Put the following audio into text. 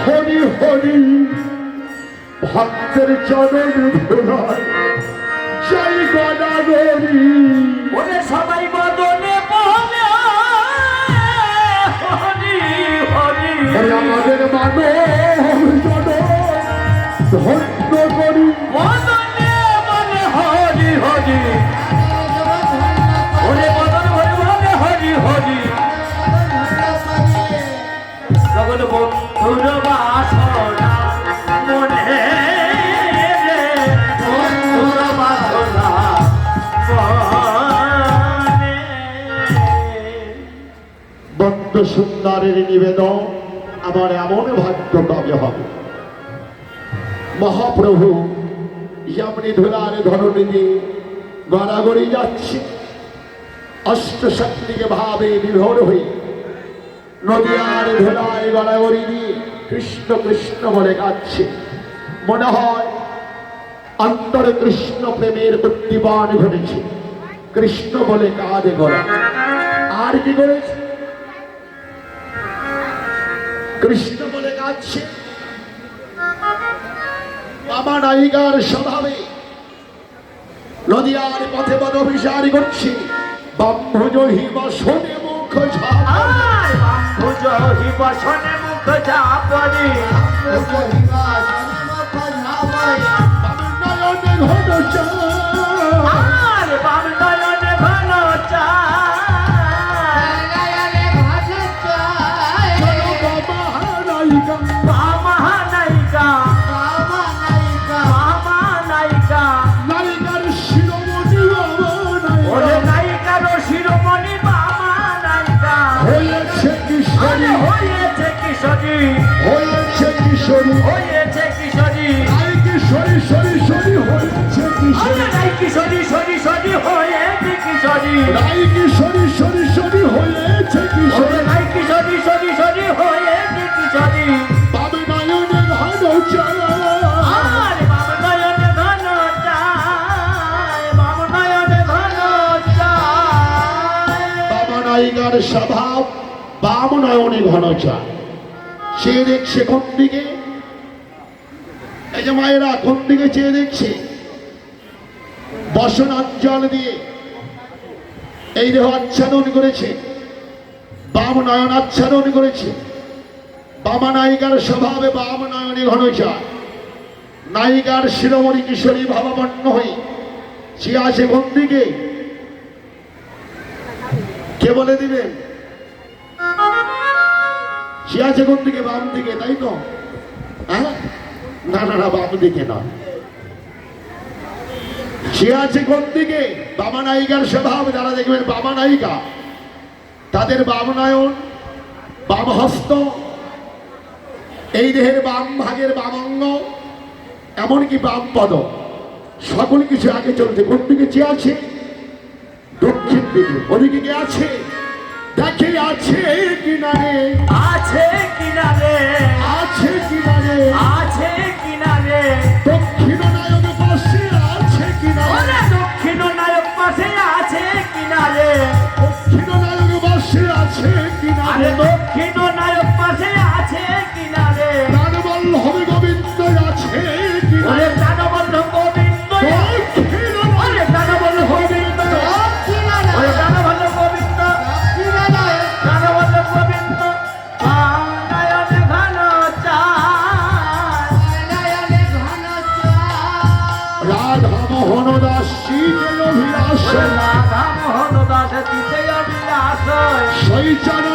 হরি হরি ভক্তের চরণ ধুলায় জয় গদাগরি ওরে সবাই বদনে বলে হরি হরি আমাদের মানব ধন্য করি বদনে বলে হরি হরি ওরে বদন ভরে বলে হরি হরি জগৎ বন্ধুর বাসনা মনে রে বন্ধুর বাসনা মনে বন্ধ সুন্দরের নিবেদন আমার এমন ভাগ্য কবে হবে মহাপ্রভু যেমনি ধুলার ধরণী দিয়ে গড়াগড়ি যাচ্ছে অষ্টশক্তিকে ভাবে বিভোর হয়ে নদিয়ার ধুলায় গড়াগড়ি দিয়ে কৃষ্ণ কৃষ্ণ বলে গাচ্ছে মনে হয় অন্তরে কৃষ্ণ প্রেমের উদ্দীপন ঘটেছে কৃষ্ণ বলে কাঁধে গড়া আর কি করেছে কৃষ্ণ বলে গাচ্ছে বাবা নায়িকার স্বভাবে নদিয়ার পথে পদ অভিসারী করছে বাম্ভুজ হিবাসনে মুখ আর বাম্ভুজ হিবাসনে মুখ ঝাপরি নয়নে ঘন আর বাম নয়নে ঘন মহানায়িকা মহানায়িকা নায়িকার শিরোমণি ওরে নায়িকার শিরোমণি মহানায়িকা হয়েছে কিশোরী হয়েছে কিশোরী হয়েছে কিশোরী হয়েছে কিশোরী কিশোরী সরি সরি হয়েছে কিশোরী রাই কিশোরী সরি সরি হয়েছে কিশোরী রাই কিশোরী সরি সরি হয়েছে কিশোরী রাই কিশোরী সরি সরি হয়েছে কিশোরী বাবা নয়নে ঘন আর বাম নয়নে ঘন চায় বাম নয়নে ঘন চায় বাবা নায়িকার স্বভাব বাম নয়নে ঘন চায় সে দেখছে কোন দিকে এই যে মায়েরা কোন দিকে চেয়ে দেখছে বসনাঞ্চল দিয়ে এই দেহ আচ্ছাদন করেছে বাম নয়ন আচ্ছাদন করেছে বাবা নায়িকার স্বভাবে বাম নয়নে ঘন চায় নায়িকার শিরোমণি কিশোরী ভাবাপন্ন হয়ে সে আছে কোন দিকে কে বলে দিবেন সে আছে কোন দিকে বাম দিকে তাই তো হ্যাঁ না না না বাম দিকে নয় সে আছে কোন দিকে বাবা নায়িকার স্বভাব যারা দেখবেন বাবা নায়িকা তাদের বাম নয়ন বাম হস্ত এই দেহের বাম ভাগের বাম অঙ্গ এমনকি বাম পদ সকল কিছু আগে চলছে কোন দিকে চেয়ে আছে দক্ষিণ দিকে ওদিকে কে আছে দেখে আছে কিনারে আছে কিনারে আছে কিনারে আছে কিনারে দক্ষিণ নায়ক পাশে আছে কিনারে ওরে দক্ষিণ নায়ক পাশে আছে কিনারে দক্ষিণ নায়ক পাশে আছে আরে কিনারে দক্ষিণ নায়ক পাশে আছে কিনারে প্রাণবল্লভ গোবিন্দ আছে ওরে কিনারে প্রাণবল্লভ গোবিন্দ দক্ষিণ ওরে প্রাণবল্লভ গোবিন্দ ওরে প্রাণবল্লভ গোবিন্দ প্রাণবল্লভ গোবিন্দ নয়নে ঘন চায় রাধা মোহন দাস শীতের অভিলাষ রাধা মোহন দাস দিতে অবিলাস শৈচর